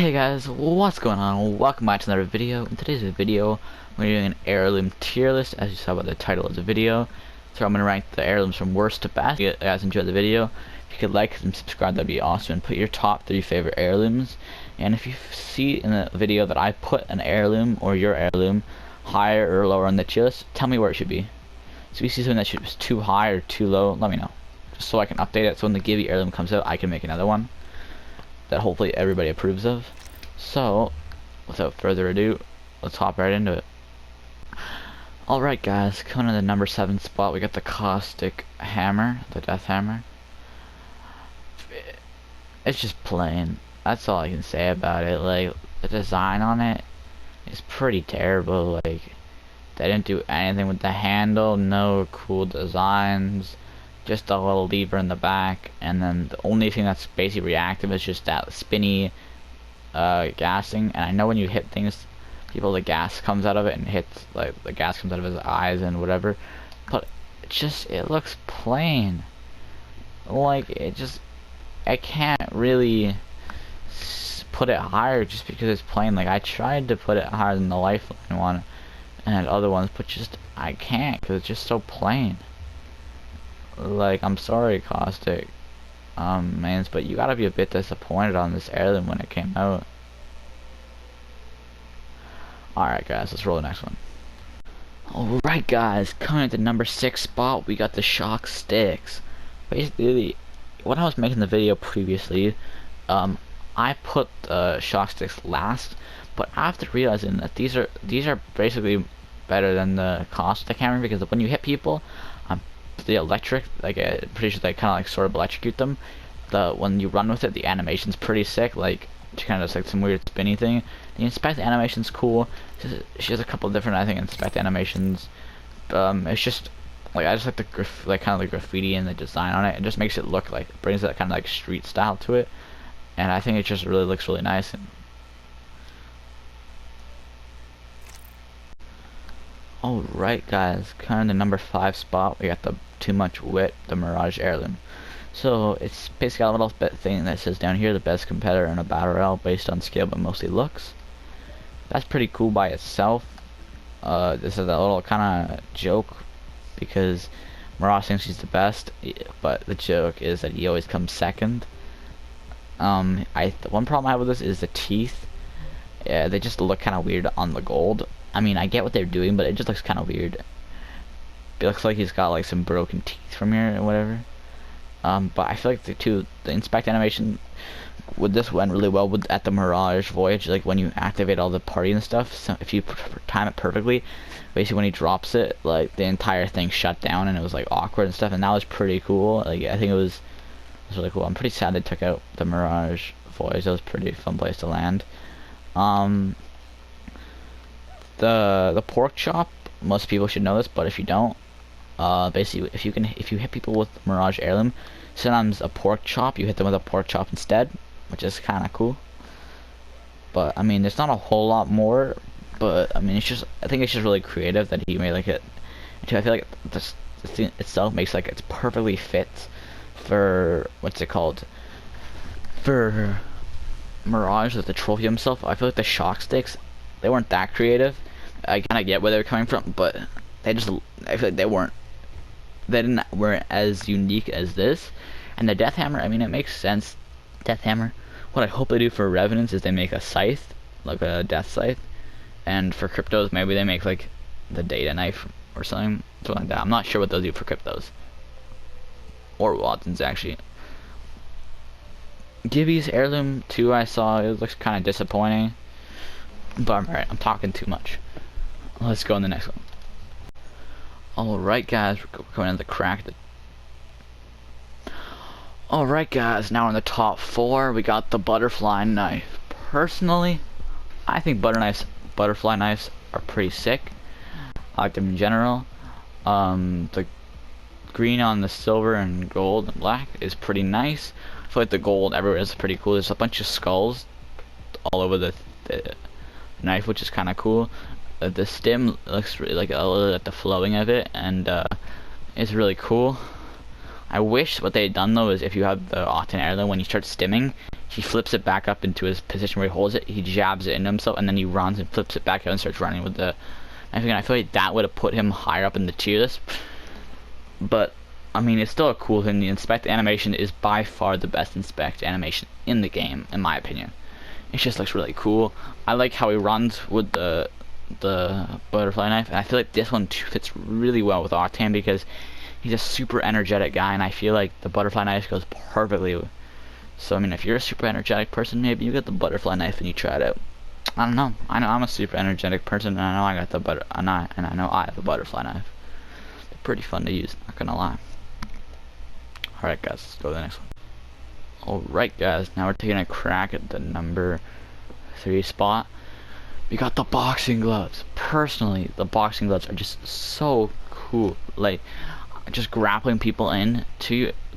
Hey guys, what's going on? Welcome back to another video. In today's video, we're doing an heirloom tier list, as you saw by the title of the video. So I'm going to rank the heirlooms from worst to best. If you guys enjoyed the video, if you could like and subscribe, that'd be awesome. And put your top 3 favorite heirlooms. And if you see in the video that I put an heirloom or your heirloom higher or lower on the tier list, tell me where it should be. So if you see something that should be too high or too low, let me know. Just so I can update it, so when the Gibby heirloom comes out, I can make another one that hopefully everybody approves of. So, without further ado, let's hop right into it. Alright guys, coming in the number 7 spot, we got the Caustic hammer, the death hammer. It's just plain. That's all I can say about it. Like, the design on it is pretty terrible. Like, they didn't do anything with the handle, no cool designs. Just a little lever in the back, and then the only thing that's basically reactive is just that spinny gassing. And I know when you hit things, the gas comes out of it and hits, like, the gas comes out of his eyes and whatever, but it looks plain. Like, I can't really put it higher just because it's plain. Like, I tried to put it higher than the Lifeline one and other ones, but I can't because it's just so plain. Like, I'm sorry, Caustic, mans, but you gotta be a bit disappointed on this heirloom when it came out. Alright guys, let's roll the next one. Alright guys, coming at the number 6 spot, we got the shock sticks. Basically, when I was making the video previously, I put the shock sticks last, but after realizing that these are basically better than the Caustic hammer, because when you hit people, the electric, like, I'm pretty sure they kind of like sort of electrocute them. When you run with it, the animation's pretty sick. Like, she kind of does like some weird spinny thing. The inspect animation's cool. She has a couple of different, I think, inspect animations. It's just like, I just like the kind of the graffiti and the design on it. It just makes it look like, brings that kind of like street style to it, and I think it just really looks really nice. And alright guys, kind of the number 5 spot, we got the Too Much Wit, the Mirage heirloom. So it's basically a little bit thing that says down here, the best competitor in a battle royale based on skill but mostly looks. That's pretty cool by itself. This is a little kind of joke because Mirage thinks he's the best, but the joke is that he always comes second. The one problem I have with this is the teeth. Yeah, they just look kind of weird on the gold. I mean, I get what they're doing, but it just looks kind of weird. It looks like he's got like some broken teeth from here or whatever. But I feel like the inspect animation with this went really well at the Mirage Voyage. Like, when you activate all the party and stuff, so if you time it perfectly, basically when he drops it, like, the entire thing shut down and it was like awkward and stuff, and that was pretty cool. Like, I think it was really cool. I'm pretty sad they took out the Mirage Voyage. That was a pretty fun place to land. The pork chop, most people should know this, but if you don't, basically if you hit people with Mirage heirloom, sometimes a pork chop, you hit them with a pork chop instead, which is kind of cool. But I mean, there's not a whole lot more, but I mean, I think it's just really creative that he made like it. I feel like the thing itself makes like it's perfectly fit for what's it called, for Mirage, with the trophy himself. I feel like the shock sticks, they weren't that creative. I kind of get where they're coming from, but I feel like they weren't as unique as this. And the death hammer, I mean, it makes sense. Death hammer, what I hope they do for revenants is they make a scythe, like a death scythe, and for cryptos maybe they make like the data knife or something like that. I'm not sure what they'll do for cryptos or Watsons actually. Gibby's heirloom too, I saw, it looks kind of disappointing, but alright, I'm talking too much. Let's go on the next one. Alright guys, we're going into the crack. Alright guys, now in the top 4, we got the butterfly knife. Personally, I think butterfly knives are pretty sick. I like them in general. The green on the silver and gold and black is pretty nice. I feel like the gold everywhere is pretty cool. There's a bunch of skulls all over the knife, which is kind of cool. The stem looks really like a little at the flowing of it, and it's really cool. I wish what they had done though is if you have the Octane Heirloom, when you start stimming, he flips it back up into his position where he holds it, he jabs it into himself, and then he runs and flips it back out and starts running with the knife again. I feel like that would have put him higher up in the tier list. But I mean, it's still a cool thing. The inspect animation is by far the best inspect animation in the game, in my opinion. It just looks really cool. I like how he runs with the butterfly knife, and I feel like this one too fits really well with Octane because he's a super energetic guy, and I feel like the butterfly knife goes perfectly. So I mean, if you're a super energetic person, maybe you get the butterfly knife and you try it out. I don't know. I know I'm a super energetic person, and I know I got the I know I have the butterfly knife. They're pretty fun to use, not gonna lie. Alright guys, let's go to the next one. Alright guys, now we're taking a crack at the number 3 spot. We got the boxing gloves. Personally, the boxing gloves are just so cool. Like, just grappling people in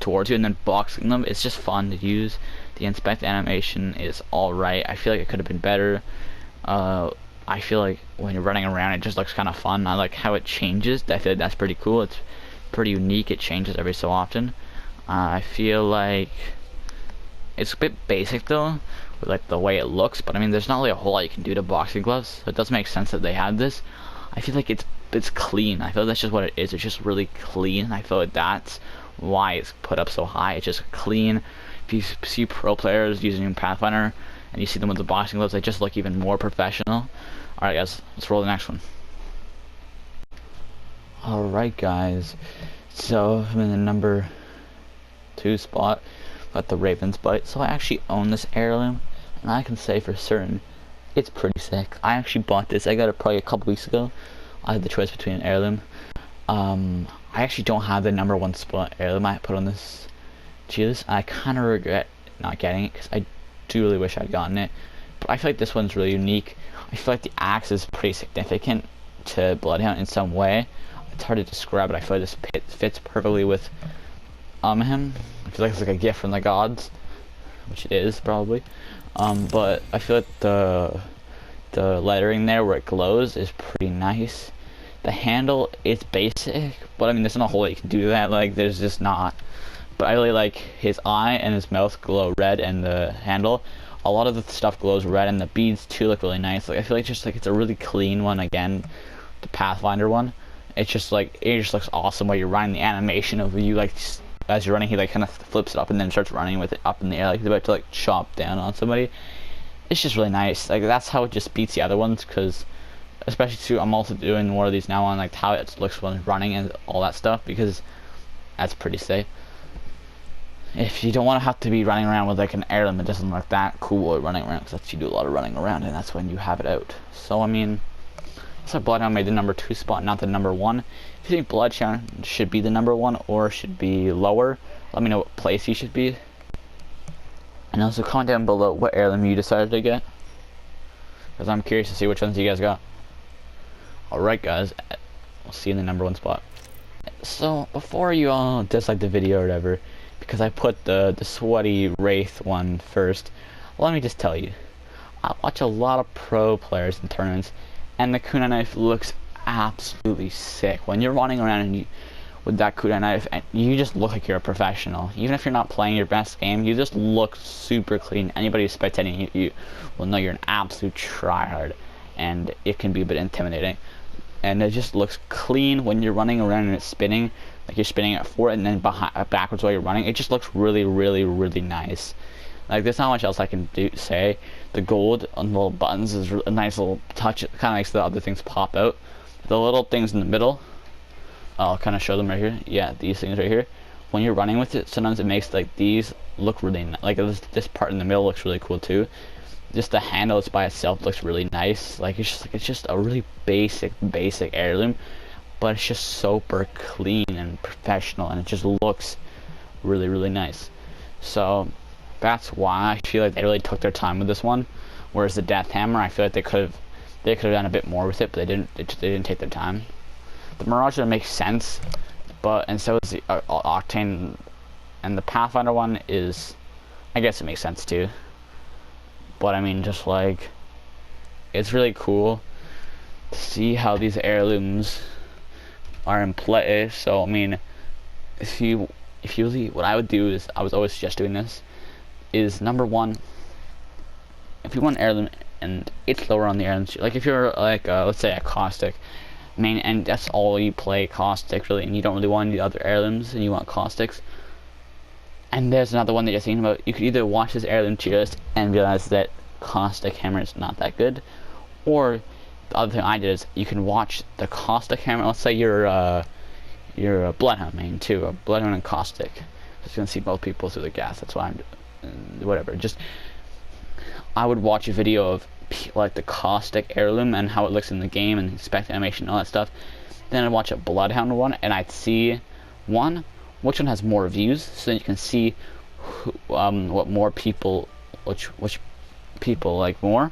towards you and then boxing them, it's just fun to use. The inspect animation is alright. I feel like it could have been better. I feel like when you're running around, it just looks kind of fun. I like how it changes. I feel like that's pretty cool. It's pretty unique. It changes every so often. I feel like it's a bit basic though, with like the way it looks, but I mean there's not really a whole lot you can do to boxing gloves, so it does make sense that they had this. I feel like it's clean. I feel like that's just what it is. It's just really clean. I feel like that's why it's put up so high. It's just clean. If you see pro players using Pathfinder and you see them with the boxing gloves, they just look even more professional. Alright guys, let's roll the next one. Alright guys, so I'm in the number 2 spot. Got the Raven's Bite. So I actually own this heirloom, and I can say for certain it's pretty sick. I actually bought this. I got it probably a couple weeks ago. I had the choice between an heirloom. I actually don't have the number 1 spot heirloom I put on this tier list. I kind of regret not getting it because I do really wish I'd gotten it. But I feel like this one's really unique. I feel like the axe is pretty significant to Bloodhound in some way. It's hard to describe, but I feel like this fits perfectly with him. I feel like it's like a gift from the gods, which it is probably. But I feel like the lettering there where it glows is pretty nice. The handle is basic, but I mean there's not a whole lot you can do to that. Like there's just not. But I really like his eye and his mouth glow red, and the handle. A lot of the stuff glows red, and the beads too look really nice. Like I feel like just like it's a really clean one again. The Pathfinder one. It's just like it just looks awesome while you're running. The animation of you like. As you're running, he like kind of flips it up and then starts running with it up in the air like he's about to like chop down on somebody. It's just really nice. Like that's how it just beats the other ones, because especially too, I'm also doing more of these now on like how it looks when running and all that stuff, because that's pretty safe. If you don't want to have to be running around with like an heirloom, it doesn't look that cool running around, because that's you do a lot of running around, and that's when you have it out. So I mean, so Bloodhound made the number 2 spot, not the number 1. If you think Bloodhound should be the number 1 or should be lower, let me know what place he should be. And also comment down below what heirloom you decided to get, because I'm curious to see which ones you guys got. Alright guys, we'll see you in the number 1 spot. So before you all dislike the video or whatever, because I put the sweaty Wraith one first, let me just tell you, I watch a lot of pro players in tournaments, and the Kuda Knife looks absolutely sick. When you're running around and with that Kuda Knife, and you just look like you're a professional. Even if you're not playing your best game, you just look super clean. Anybody who's spectating you will know you're an absolute tryhard, and it can be a bit intimidating. And it just looks clean when you're running around and it's spinning, like you're spinning it forward and then backwards while you're running. It just looks really, really, really nice. Like there's not much else I can say. The gold on the little buttons is a nice little touch. It kind of makes the other things pop out. The little things in the middle, I'll kind of show them right here. Yeah, these things right here. When you're running with it, sometimes it makes like these look really nice. Like this part in the middle looks really cool too. Just the handle by itself looks really nice. Like it's just a really basic heirloom, but it's just super clean and professional, and it just looks really, really nice. So that's why I feel like they really took their time with this one. Whereas the Death Hammer, I feel like they could have done a bit more with it, but they didn't take their time. The Mirage doesn't make sense, and so is the Octane, and the Pathfinder one is, I guess it makes sense too. But I mean, just like, it's really cool to see how these heirlooms are in play. So I mean, if you if usually what I would do is, I was always suggest doing this, is number one, if you want heirloom and it's lower on the heirloom, like if you're like let's say a Caustic main and that's all you play, Caustic really, and you don't really want any other heirlooms and you want Caustics, and there's another one that you're thinking about, you could either watch this heirloom tier list and realize that Caustic hammer is not that good, or the other thing I did is you can watch the Caustic hammer. Let's say you're a Bloodhound main too, a Bloodhound and Caustic. Just gonna see both people through the gas. That's why I'm whatever. Just I would watch a video of like the Caustic heirloom and how it looks in the game and spec animation and all that stuff. Then I'd watch a Bloodhound one and I'd see one which one has more views, so that you can see what more people, which people like more.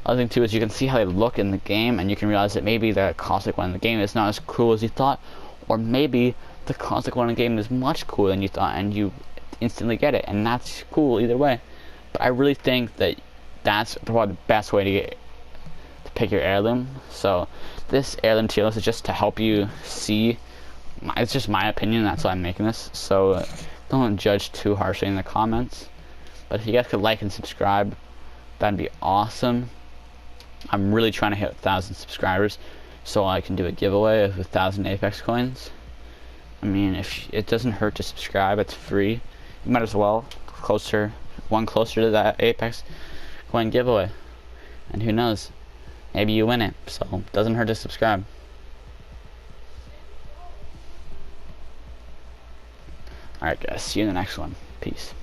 Other thing too is you can see how they look in the game, and you can realize that maybe the Caustic one in the game is not as cool as you thought, or maybe the Caustic one in the game is much cooler than you thought, and you instantly get it, and that's cool either way. But I really think that that's probably the best way to pick your heirloom. So this heirloom tier list is just to help you see. It's just my opinion, that's why I'm making this, so don't judge too harshly in the comments. But if you guys could like and subscribe, that'd be awesome. I'm really trying to hit 1,000 subscribers so I can do a giveaway of 1,000 Apex coins. I mean, if it doesn't hurt to subscribe, it's free. You might as well one closer to that Apex coin giveaway. And who knows, maybe you win it, so it doesn't hurt to subscribe. Alright guys, see you in the next one. Peace.